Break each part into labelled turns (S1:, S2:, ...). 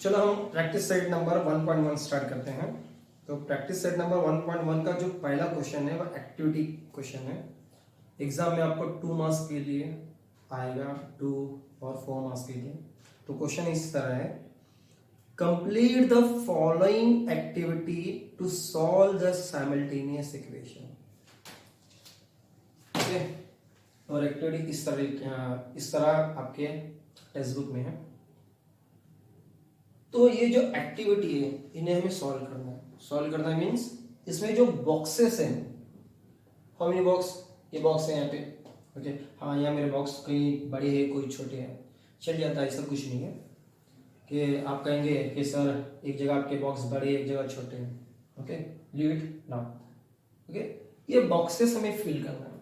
S1: चलो हम practice set number 1.1 start करते हैं। तो प्रैक्टिस सेट नंबर 1.1 का जो पहला क्वेश्चन है वो एक्टिविटी क्वेश्चन है। एग्जाम में आपको 2 मार्क्स के लिए आएगा, 2 और 4 मार्क्स के लिए। तो क्वेश्चन इस तरह है, complete the following activity to solve the simultaneous equation. Okay, और एक्टिविटी इस तरह आपके टेक्स्ट बुक में है। तो ये जो एक्टिविटी है इन्हें हमें सॉल्व करना है। सॉल्व करना मीन्स इसमें जो बॉक्सेस हैं, हाउ मेनी बॉक्स, ये बॉक्स है यहाँ पे। ओके, हाँ यहाँ मेरे बॉक्स कई बड़े हैं कोई छोटे हैं, चल जाता है, ऐसा कुछ नहीं है कि आप कहेंगे कि सर एक जगह आपके बॉक्स बड़े एक जगह छोटे हैं। Okay, leave it now. Okay, ये बॉक्सेस हमें फिल करना है।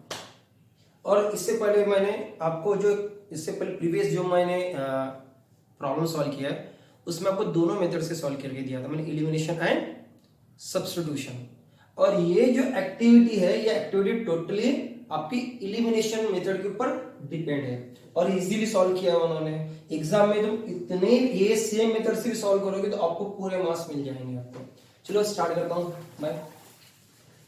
S1: और इससे पहले मैंने आपको जो इससे पहले प्रीवियस जो मैंने प्रॉब्लम सॉल्व किया है उसमें आपको दोनों मेथड से सॉल्व करके दिया था मैंने, एलिमिनेशन एंड सब्स्टिट्यूशन। और ये जो एक्टिविटी है ये एक्टिविटी टोटली आपकी एलिमिनेशन मेथड के ऊपर डिपेंड है और इजीली सॉल्व किया उन्होंने। एग्जाम में तुम इतने ये सेम मेथड से भी सॉल्व करोगे तो आपको पूरे मार्क्स मिल जाएंगे आपको। चलो स्टार्ट करता हूं मैं।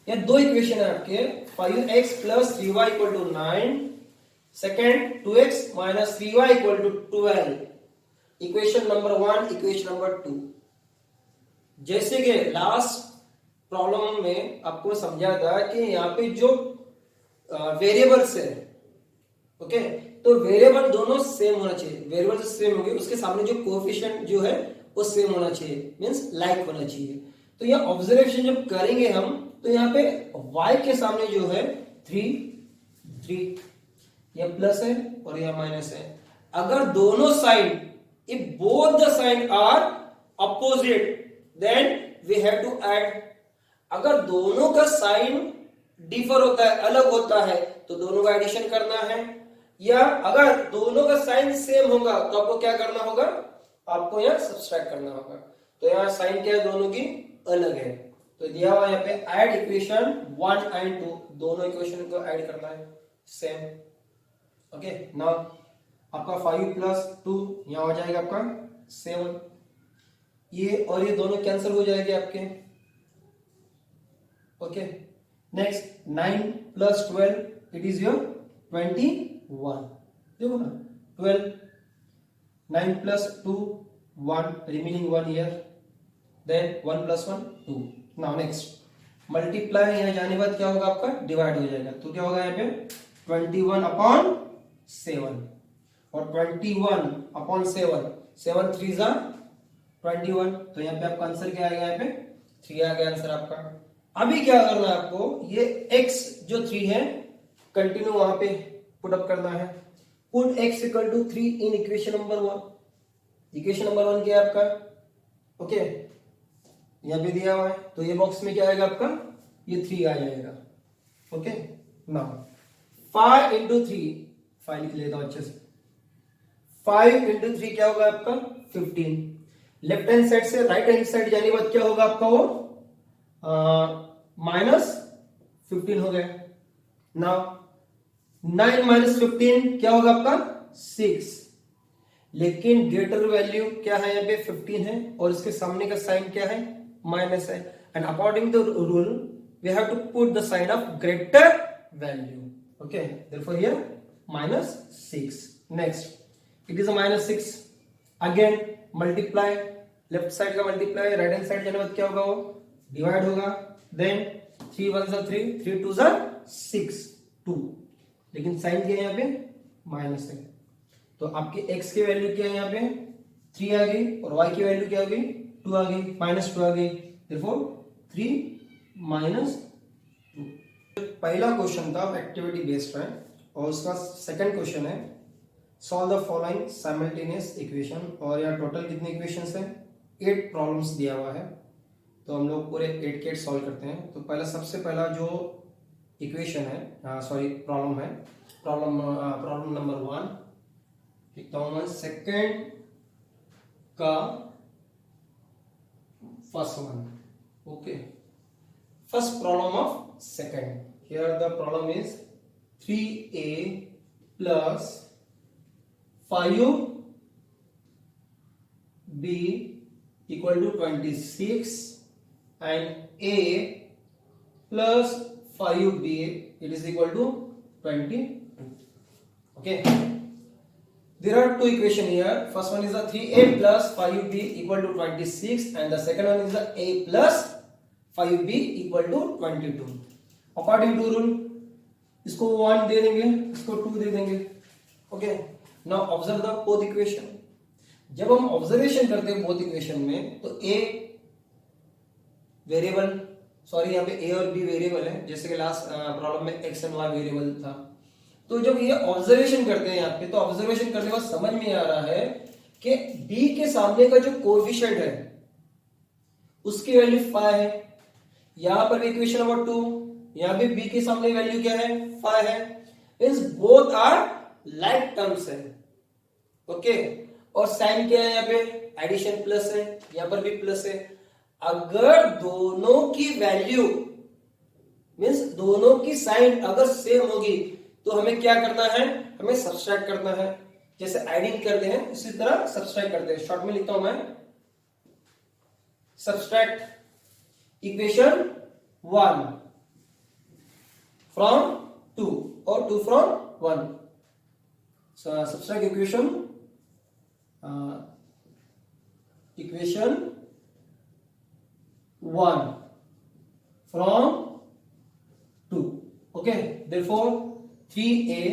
S1: ये दो इक्वेशन है आपके, 5x + 3y = 9, second 2x - 3y = 12। Equation number 1, equation number 2। जैसे कि लास्ट प्रॉब्लम में आपको समझा था कि यहाँ पे जो वेरिएबल्स है, ओके, तो वेरिएबल दोनों सेम होना चाहिए। वेरिएबल सेम होंगे उसके सामने जो कोएफिशिएंट जो है वो सेम होना चाहिए, मींस लाइक होना चाहिए। तो यह ऑब्जर्वेशन जब करेंगे हम तो यहाँ पे y के सामने जो है 3, यह प्लस है और यह माइनस है। अगर दोनों side, if both the sign are opposite then we have to add। अगर दोनों का साइन डिफर होता है, अलग होता है, तो दोनों का एडिशन करना है। या अगर दोनों का साइन सेम होगा तो आपको क्या करना होगा, आपको यहाँ सब्सट्रैक्ट करना होगा। तो यहाँ साइन क्या है, दोनों की अलग है। तो दिया हुआ यहाँ पे ऐड इक्वेशन 1 एंड 2, दोनों इक्वेशन को ऐड करना है सेम। ओके, नाउ आपका 5 + 2 यहां हो जाएगा आपका 7, ये और ये दोनों कैंसिल हो जाएंगे आपके। Okay, next 9 + 12 it is your 21। देखो ना, 12, 9 + 2 1, remaining 1 here, then 1 + 1 2। Now next multiply, यहां जाने के बाद क्या होगा आपका, डिवाइड हो जाएगा। तो क्या होगा यहाँ पे 21/7 और 21/7, 7 3 जा 21। तो यहाँ पे आपका आंसर क्या आएगा, यहाँ पे 3 आ गया आंसर आपका। अभी क्या करना है आपको, ये x जो 3 है कंटिन्यू वहां पे पुट अप करना है। पुट x = 3 इन इक्वेशन नंबर 1। इक्वेशन नंबर 1 क्या है आपका, ओके, यहाँ पे दिया हुआ है। तो ये बॉक्स में क्या आएगा आपका, ये 3 आ जाएगा। ओके, नाउ 5 × 3, 5 लिख लेता हूं अच्छे से। 5 × 3 क्या होगा आपका 15। लेफ्ट हैंड साइड से राइट हैंड साइड जाने के बाद क्या होगा आपका, वो -15 हो गया। नाउ 9 - 15 क्या होगा आपका 6। लेकिन ग्रेटर वैल्यू क्या है, यहाँ पे 15 है और इसके सामने का साइन क्या है, माइनस है। And according to rule we have to put the sign of greater value. Okay, therefore here -6। Next it is -6। Again multiply, left side का मल्टीप्लाई, राइट हैंड साइड जाने बाद क्या होगा, वो डिवाइड होगा। देन 3 1 = 3, 3 2 = 6, 2। लेकिन साइन क्या है यहाँ पे, माइनस है। तो आपके x की वैल्यू क्या है, यहाँ पे 3 आ गई और y की वैल्यू क्या आ गई, 2 आ गई, -2 आ गई। therefore 3 -2। पहला क्वेश्चन था एक्टिविटी बेस्ड है और उसका सेकंड क्वेश्चन है solve the following simultaneous equation. और यहाँ टोटल कितने इक्वेशंस हैं, 8 प्रॉब्लम्स दिया हुआ है। तो हम लोग पूरे 8 के 8 सॉल्व करते हैं। तो पहला सबसे पहला जो इक्वेशन है, सॉरी प्रॉब्लम है, प्रॉब्लम नंबर 1 लिखता हूं मैं, सेकंड का first one. Okay, first problem of second, here the problem is 3a + 5b equal to 26 and A plus 5B it is equal to 22. Okay. There are two equations here. First one is the 3A plus 5B equal to 26 and the second one is the A plus 5B equal to 22. According to rule, इसको 1 दे देंगे, इसको 2 दे देंगे. Okay. Now observe the both equation. जब हम observation करते हैं both equation में तो A वेरिएबल, सॉरी यहाँ पे A और B वेरिएबल है, जैसे कि लास्ट प्रॉब्लम में x एंड y वेरिएबल था. तो जब ये ऑब्जर्वेशन करते हैं यहाँ पे तो ऑब्जर्वेशन करने के बाद समझ में आ रहा है कि B के सामने का जो कोएफिशिएंट है उसकी वैल्यू 5 है. यहां पर इक्वेशन नंबर 2, यहां भी B के सामने वैल्यू क्या है 5 है. Means both are like terms है. ओके. और साइन क्या है यहाँ पे एडिशन प्लस है, यहां पर भी प्लस है. अगर दोनों की वैल्यू मींस दोनों की साइन अगर सेम होगी तो हमें क्या करना है, हमें सब्सट्रैक्ट करना है. जैसे एडिंग करते हैं इसी तरह सब्सट्रैक्ट करते हैं. शॉर्ट में लिखता हूं मैं, सब्सट्रैक्ट इक्वेशन 1 फ्रॉम 2 और 2 from 1. Subtract equation equation 1 from 2. Okay, therefore 3A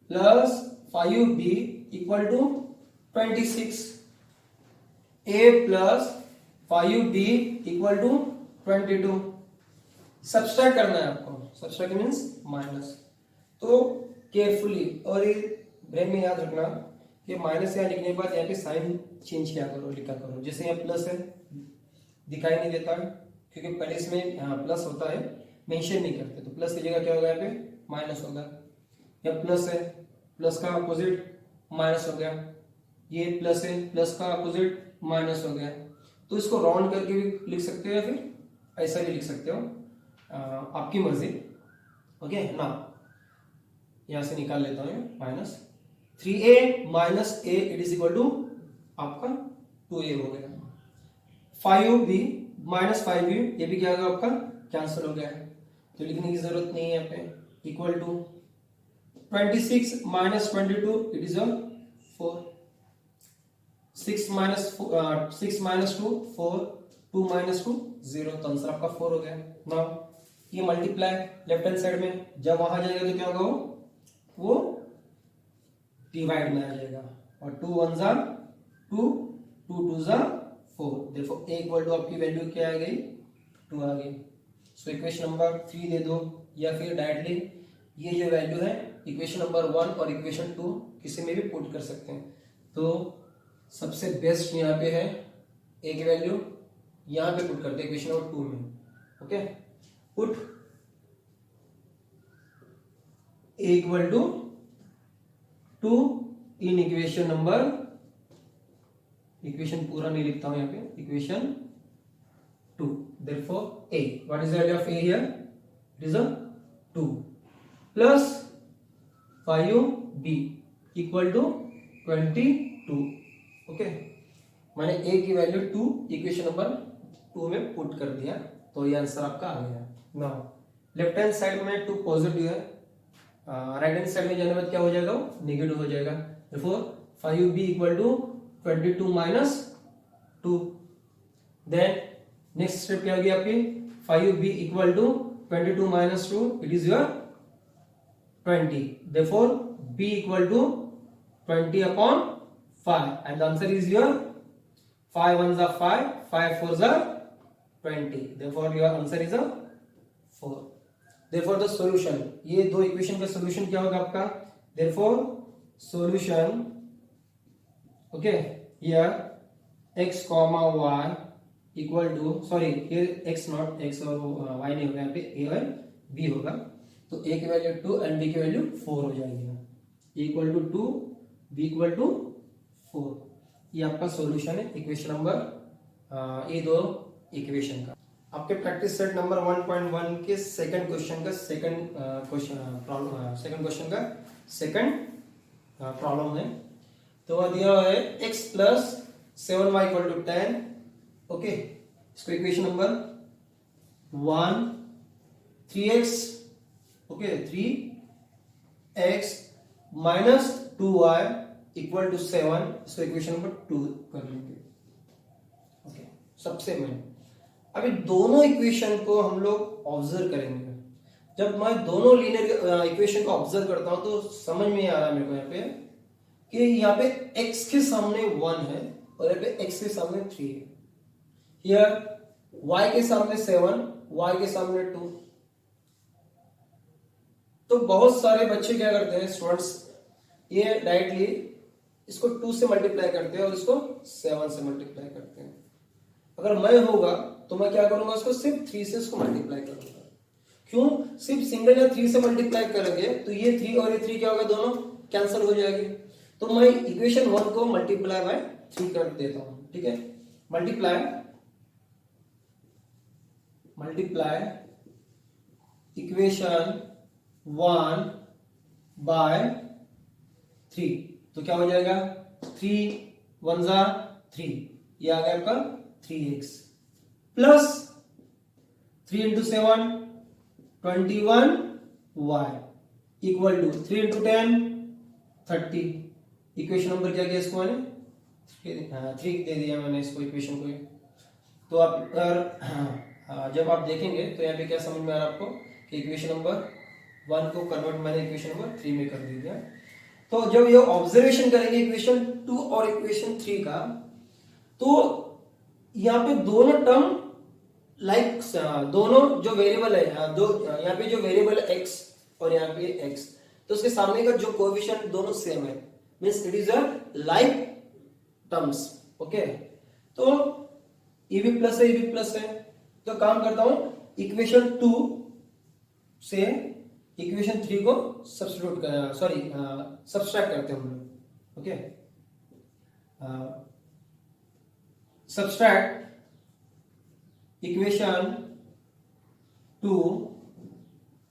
S1: plus 5B equal to 26. A plus 5B equal to 22. Subtract करना है आपको. Subtract means minus. तो केयरफुली और ये ब्रेन में याद रखना कि माइनस यहाँ लिखने के बाद यहाँ पे साइन चेंज किया करो, लिखा करो. जैसे यहाँ प्लस है दिखाई नहीं देता है क्योंकि पहले इसमें प्लस होता है, मेंशन नहीं करते, तो प्लस की जगह क्या होगा यहाँ पे माइनस होगा. यहाँ प्लस है, प्लस का अपोजिट माइनस हो गया. ये प्लस है, प्लस का अपोजिट माइनस हो गया. तो इसको राउंड करके भी लिख सकते हो या फिर ऐसा भी लिख सकते हो, आपकी मर्जी. ओके ना, यहां से निकाल लेता हूं minus 3A minus A it is equal to आपका 2A हो गया. 5B माइनस 5B ये भी क्या होगा आपका कैंसिल हो गया है, तो लिखने की जरूरत नहीं है यहाँ पे. Equal to 26 minus 22 it is 4. 6 minus 2 4, 2 minus 2 0, तो आंसर आपका 4 हो गया. नाउ ये मल्टीप्लाई लेफ्ट हैंड साइड में जब वहां जाएगा तो क्या होगा, वो डिवाइड में आ जाएगा. और 2 1 जा 2, 2 2 जा 4. देखो A इक्वल टू आपकी वैल्यू क्या आ गई 2 आ गई. सो इक्वेशन नंबर 3 दे दो या फिर डायरेक्टली ये जो वैल्यू है इक्वेशन नंबर 1 और इक्वेशन 2 किसी में भी पुट कर सकते हैं. तो सबसे बेस्ट यहाँ पे है A की वैल्यू यहाँ पे पुट करते हैं इक्वेशन नंबर 2 में. Okay, put A equal to 2 in equation number, equation पूरा नहीं लिखता हूं यहाँ पे, equation 2. therefore A, what is the value of A here? It is a 2 plus 5B equal to 22. Okay, मैंने A की वैल्यू 2 इक्वेशन नंबर 2 में put कर दिया, तो ये आंसर आपका आ गया. नाउ लेफ्ट हैंड साइड में 2 पॉजिटिव है, राइट हैंड साइड में जाने बाद क्या हो जाएगा, नेगेटिव हो जाएगा. therefore 5B equal to 22 minus 2. then next step क्या होगी आपकी, 5B equal to 22 minus 2 it is your 20. therefore B equal to 20 upon 5 and the answer is your 5 1s are 5, 5 4s are 20. therefore your answer is a 4. therefore the solution, ये दो equation का solution क्या होगा आपका, therefore solution, okay, here x comma y equal to, sorry here x not, x और y नहीं होगा, यहाँ पे a और b होगा. तो a की वैल्यू 2 एंड b की वैल्यू 4 हो जाएगी. a equal to 2, b equal to 4. ये आपका सॉल्यूशन है इक्वेशन नंबर ये दो इक्वेशन का. आपके प्रैक्टिस सेट नंबर 1.1 के सेकंड क्वेश्चन का सेकंड क्वेश्चन का सेकंड प्रॉब्लम है. तो वह दिया है x plus 7y equal to 10 okay, इसको equation number 1 3x, okay 3x minus 2y equal to 7, इसको इक्वेशन नंबर 2 कर लेंगे। ओके, सबसे मेन अभी दोनों इक्वेशन को हम लोग ऑब्जर्व करेंगे। जब मैं दोनों लीनियर इक्वेशन को ऑब्जर्व करता हूं तो समझ में आ रहा है मेरे को यहाँ पे कि यहाँ पे x के सामने 1 है और यहाँ पे x के सामने 3 है। हियर y के सामने 7, y के सामने 2। तो बहुत सारे बच्चे क्या करते हैं, स्टूडेंट्स, ये डायरेक्टली इसको 2 से मल्टीप्लाई करते हैं और इसको 7 से मल्टीप्लाई करते हैं। अगर मैं होगा तो मैं क्या करूंगा, इसको सिर्फ 3 से इसको मल्टीप्लाई करूंगा। क्यों? सिर्फ सिंगल या 3 से मल्टीप्लाई करेंगे तो ये 3 और ये 3 क्या होगा, दोनों कैंसिल हो जाएगी। तो मैं इक्वेशन 1 को मल्टीप्लाई बाय 3 कर देता हूं। ठीक है, मल्टीप्लाई इक्वेशन 1 बाय 3, तो क्या हो जाएगा, 3 1 जा 3, ये आ गया आपका 3x plus 3 into 7 21y equal to 3 into 10 30। Equation number क्या किया इसको मैंने, 3 दे दिया मैंने इसको इक्वेशन को। तो आप अगर जब आप देखेंगे तो यहाँ पे क्या समझ में आ रहा है आपको कि इक्वेशन नंबर 1 को कन्वर्ट मैंने इक्वेशन नंबर 3 में कर दिया। तो जब ये ऑब्जर्वेशन करेंगे इक्वेशन 2 और इक्वेशन 3 का, तो यहाँ पे दोनों टर्म लाइक दोनों जो वेरिएबल है, दो यहाँ पे जो वेरिएबल है x और यहाँ पे x, तो उसके सामने का जो कोएफिशिएंट दोनों सेम है, means it is a like terms. Okay, तो ये भी प्लस है, ये भी प्लस है। तो काम करता हूं, इक्वेशन 2 से इक्वेशन 3 को सब्स्टिट्यूट सब्सट्रैक्ट करते हैं हम लोग। Okay, subtract equation 2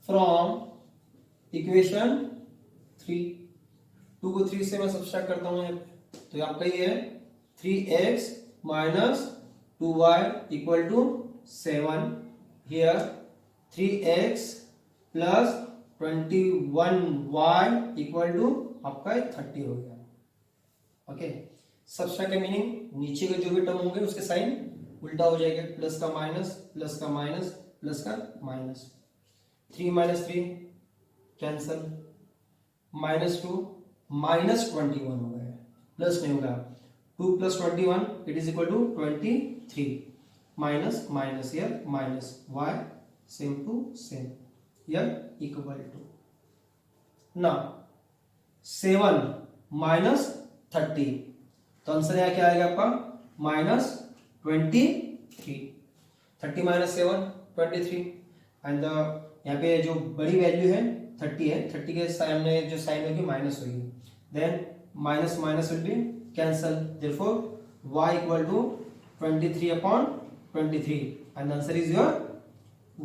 S1: from equation 3। 2 को 3 से मैं सब्सट्रैक्ट करता हूं यहाँ पे, तो आपका ये है 3x minus 2y equal to 7। Here 3x plus 21y equal to आपका 30 हो गया। ओके, सब्सट्रैक्ट का मीनिंग नीचे के जो भी टर्म होंगे उसके साइन उल्टा हो जाएगा, प्लस का माइनस, प्लस का माइनस, प्लस का माइनस। 3 माइनस 3 कैंसल, -2 -21 हो गया, प्लस नहीं होगा। 2 plus 21 it is equal to 23, minus minus here minus, y same to same, here equal to. Now 7 minus 30, तो आंसर यहाँ क्या आएगा आपका, -23। 30 माइनस 7 23, एंड यहाँ पे जो बड़ी वैल्यू है 30 है, 30 के सामने जो साइन होगी माइनस होगी, then minus minus will be cancel, therefore y equal to 23/23 and answer is your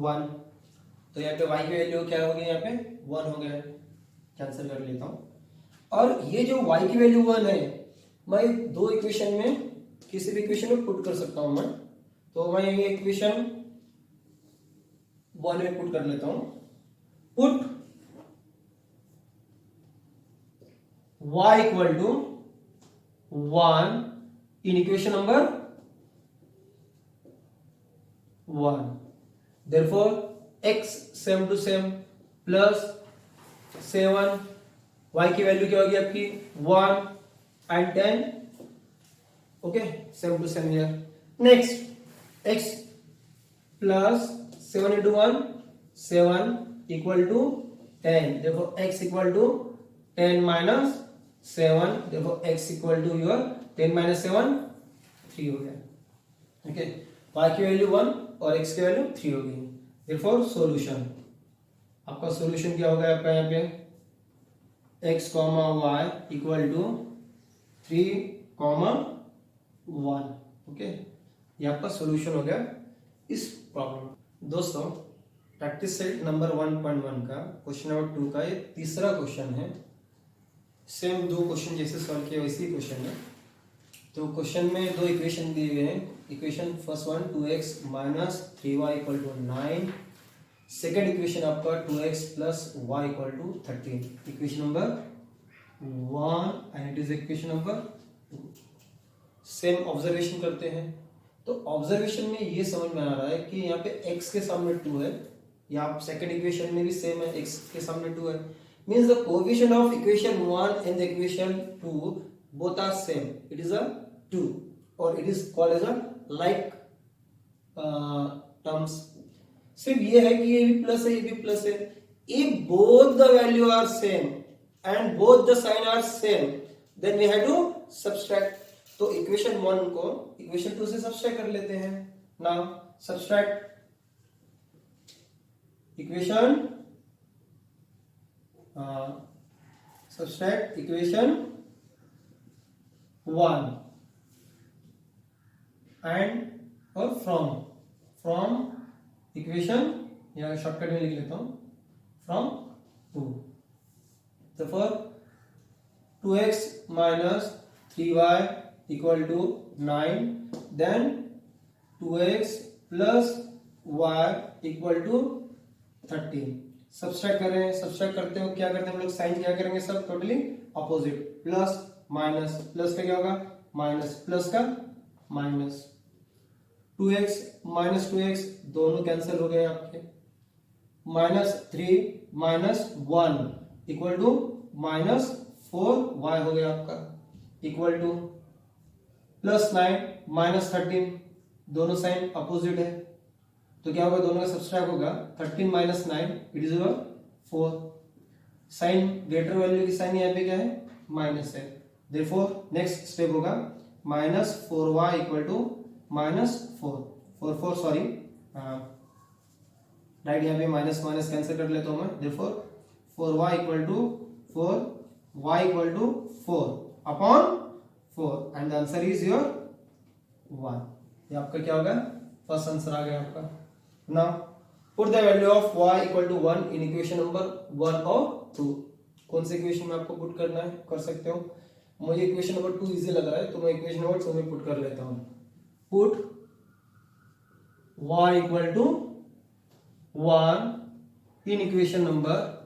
S1: 1। तो यहाँ पे y की वैल्यू क्या होगी, यहाँ पे 1 हो गया, कैंसिल कर लेता हूँ। और ये जो y की वैल्यू 1 है, मैं दो इक्वेशन में किसी भी इक्वेशन में पुट कर सकता हूं मैं, तो मैं ये इक्वेशन 1 में पुट कर लेता हूं। Put y equal to 1 in equation number 1, therefore x same to same plus 7, y की वैल्यू क्या होगी आपकी 1 and 10, okay same to same here. Next x plus 7 into 1 7 equal to 10, देखो x इक्वल टू 10 माइनस 7, देखो x equal to your 10 minus 7 3 हो गया। Okay, y की value 1 और x की वैल्यू 3 हो गई, देयरफॉर सॉल्यूशन, आपका सॉल्यूशन क्या होगा आपका यहाँ पे x, y equal to 3, 1। Okay, ये आपका सॉल्यूशन हो गया इस प्रॉब्लम। दोस्तों, प्रैक्टिस सेट नंबर 1.1 का क्वेश्चन नंबर 2 का ये तीसरा क्वेश्चन है। सेम दो क्वेश्चन जैसे सॉल्व किए वैसे ही क्वेश्चन है। तो क्वेश्चन में दो इक्वेशन दिए हुए हैं, equation first one 2x minus 3y equal to 9, second equation आपका 2x plus y equal to 13, equation number 1 and it is equation number 2। Same observation करते हैं। तो ऑब्जर्वेशन में ये समझ में आ रहा है कि यहाँ पे x के सामने 2 है, या आप सेकेंड इक्वेशन में भी सेम है, x के सामने 2 है, means the coefficient of equation 1 and the equation 2 both are same, it is a 2 or it is called as a like terms। सिर्फ ये है कि ये भी प्लस है, ये भी प्लस है। if both the value are same and both the sign are same then we have to subtract। तो इक्वेशन 1 को इक्वेशन 2 से सब्सट्रैक्ट कर लेते हैं। Now subtract equation subtract equation 1 and और from equation, या शॉर्टकट में लिख लेता हूं from 2। therefore 2x minus 3y equal to 9, then 2x plus y equal to 13। Subtract कर रहे हैं, सब्सट्रैक्ट करते हो क्या करते हैं हम लोग, साइन क्या करेंगे, सब totally opposite, plus minus, plus का क्या होगा माइनस, प्लस का माइनस, 2x माइनस 2x दोनों कैंसिल हो गए आपके, minus 3 minus 1 equal to minus 4y हो गया आपका, इक्वल टू प्लस 9 माइनस 13, दोनों साइन अपोजिट है तो क्या होगा, दोनों का सब्सट्रैक्ट होगा, 13 minus 9 it is 4। Sign greater value की साइन यहाँ पे क्या है, माइनस है, देयरफॉर नेक्स्ट स्टेप होगा minus 4y equal to minus 4 sorry right, यहाँ पे माइनस माइनस कैंसिल कर लेता हूँ मैं, therefore 4y equal to 4y equal to 4 upon 4 and the answer is your 1। ये आपका क्या होगा, फर्स्ट आंसर आ गया आपका। Now put the value of y equal to 1 in equation number 1 और 2। कौन से इक्वेशन में आपको पुट करना है, कर सकते हो। मुझे इक्वेशन नंबर 2 इजी लग रहा है तो मैं इक्वेशन नंबर 2 में पुट कर लेता हूं। Put y equal to 1 in equation number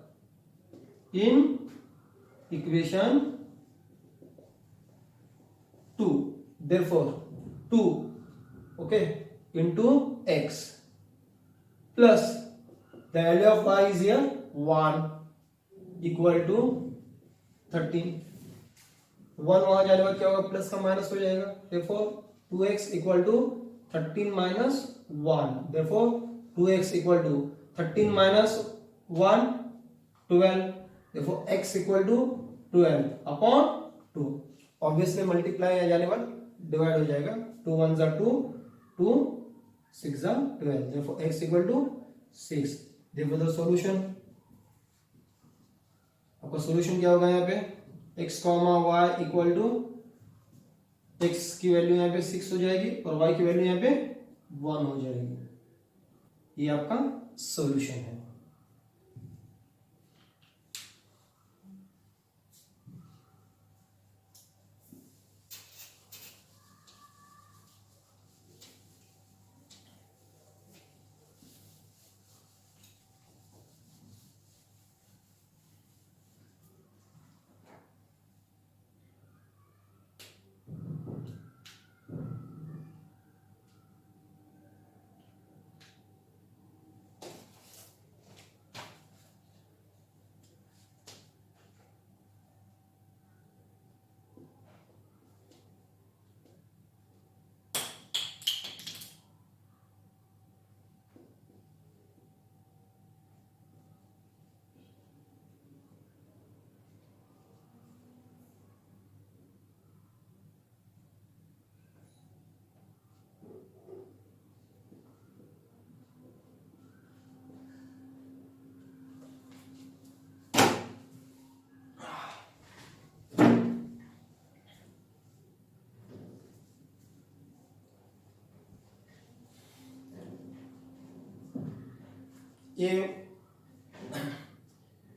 S1: 2, therefore 2 okay into x plus the value of y is here 1 equal to 13। 1 वहां जाने बाद क्या होगा, प्लस का माइनस हो जाएगा, therefore 2x equal to 13 minus 1, therefore 2x equal to 13 minus 1 12, therefore x equal to 12 upon 2। Obviously multiply आ जाने बाद डिवाइड हो जाएगा, 2 1 जा 2 2 6 जा 12, therefore x equal to 6। therefore the solution, आपका सॉल्यूशन क्या होगा यहाँ पे, x y equal to x की वैल्यू यहाँ पे 6 हो जाएगी और y की वैल्यू यहाँ पे 1 हो जाएगी। ये आपका सॉल्यूशन है।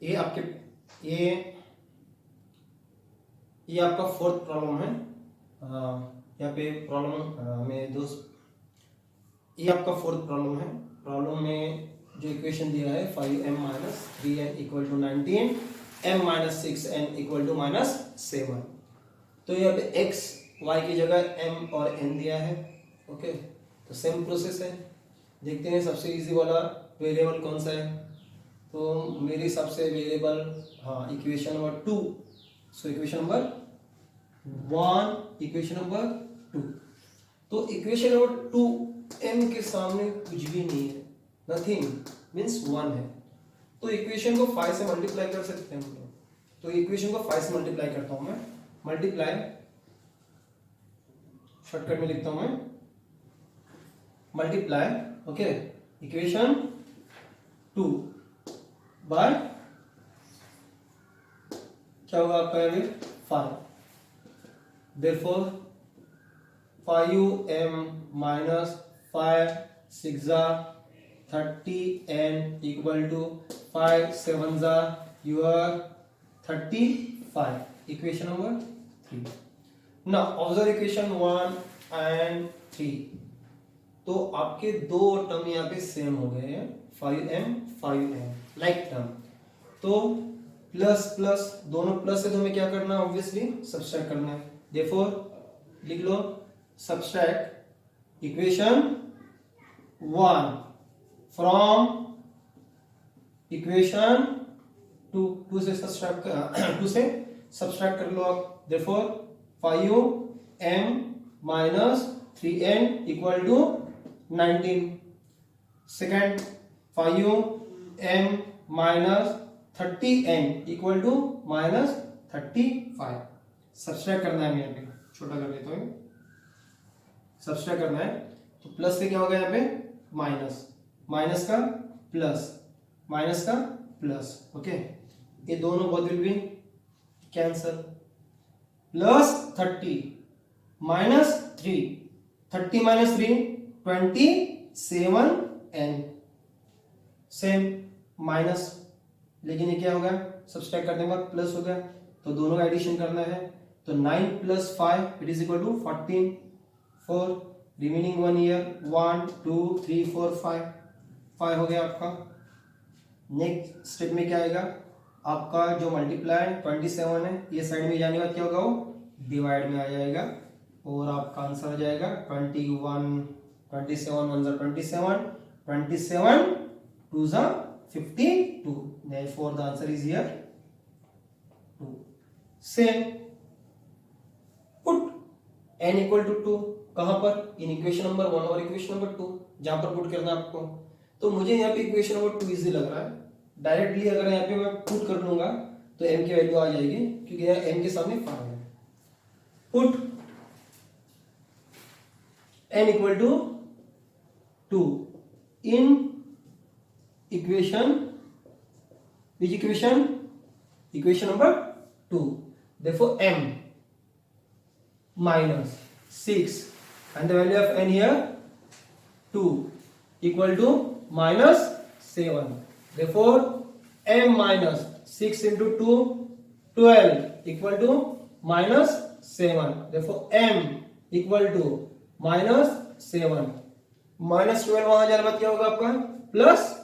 S1: ये आपके ये आपका फोर्थ प्रॉब्लम है। यहाँ पे प्रॉब्लम हमें दो ये आपका फोर्थ प्रॉब्लम है। प्रॉब्लम में जो इक्वेशन दिया है 5m minus 3n equal to 19, m minus 6n equal to minus 7। तो यहाँ पे x y की जगह m और n दिया है। ओके, तो सेम प्रोसेस है। देखते हैं सबसे इजी वाला वेरिएबल कौन सा है। तो मेरे हिसाब से वेरिएबल, हाँ, equation number 2। So equation number 1, equation number 2। तो इक्वेशन नंबर 2 m के सामने कुछ भी नहीं है, नथिंग, मीन्स 1 है। तो इक्वेशन को 5 से मल्टीप्लाई कर सकते हैं हम लोग। तो इक्वेशन को 5 से मल्टीप्लाई करता हूं मैं। मल्टीप्लाई, शॉर्टकट में लिखता हूं मैं, मल्टीप्लाई, ओके, इक्वेशन 2 बाय, क्या होगा आपका यहाँ 5। Therefore 5m minus 5 6 30n equal to 5 7 your 35, equation number 3। Now observe equation 1 and 3। तो आपके दो टर्म यहाँ पे सेम हो गए हैं, 5m लाइक टर्म। तो प्लस प्लस, दोनों प्लस है तो हमें क्या करना है, ऑब्वियसली सब्सट्रैक्ट करना है। देयरफॉर लिख लो सब्सट्रैक्ट इक्वेशन 1 फ्रॉम इक्वेशन 2 से सब्सट्रैक्ट कर लो आप। Therefore 5m minus 3n equal to 19। Second 5m minus 30n equal to minus 35। Subtract करना है, मैं यहाँ पे छोटा कर देता हूँ, सब्सट्रैक्ट करना है। तो प्लस से क्या होगा यहाँ पे माइनस, माइनस का प्लस, माइनस का प्लस। ओके, ये दोनों both will be cancel. Plus 30 minus 3, 30 minus 3 27n, same minus, लेकिन ये क्या होगा, सब्सट्रैक्ट करने के बाद प्लस हो गया, तो दोनों का एडिशन करना है। तो 9 plus 5 it is equal to 14। 4 remaining 1 year, 1 2 3 4 5 हो गया आपका। नेक्स्ट स्टेप में क्या आएगा आपका, जो मल्टीप्लाई 27 है, ये साइड में जाने के बाद क्या होगा, वो डिवाइड में आ जाएगा और आपका आंसर आ जाएगा 21। 27 1 जा 27, 27 2 जा 52। Therefore the answer is here 2. Same, put n equal to 2 कहां पर, इन इक्वेशन नंबर 1 और इक्वेशन नंबर 2, जहां पर पुट करना है आपको। तो मुझे यहाँ पे इक्वेशन नंबर 2 इजी लग रहा है। डायरेक्टली अगर यहाँ पे मैं पुट कर लूंगा तो m की वैल्यू आ जाएगी, क्योंकि यहाँ m के सामने 5 है। Put n equal to 2 in equation, which equation, equation number 2. Therefore m minus 6 and the value of n here 2 equal to minus 7. Therefore m minus 6 into 2 12 equal to minus 7. Therefore m equal to minus 7. minus 12 वहां जाने बाद क्या होगा आपका, plus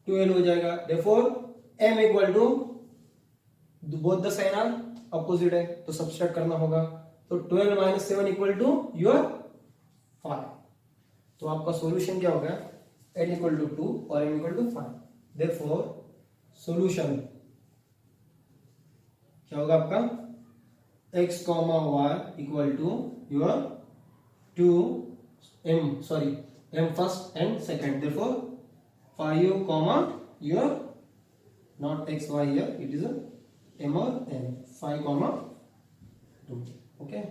S1: 12 हो जाएगा। Therefore m equal to, both the sign are opposite है तो सब्सट्रैक्ट करना होगा। तो 12 माइनस 7 इक्वल टू योर 5। तो आपका सॉल्यूशन क्या होगा, n इक्वल टू 2 और m equal to 5। Therefore solution क्या होगा आपका, x, y equal to your 2m, sorry m first and second. Therefore 5 your not x y here, it is a m or n, 5 2. Okay.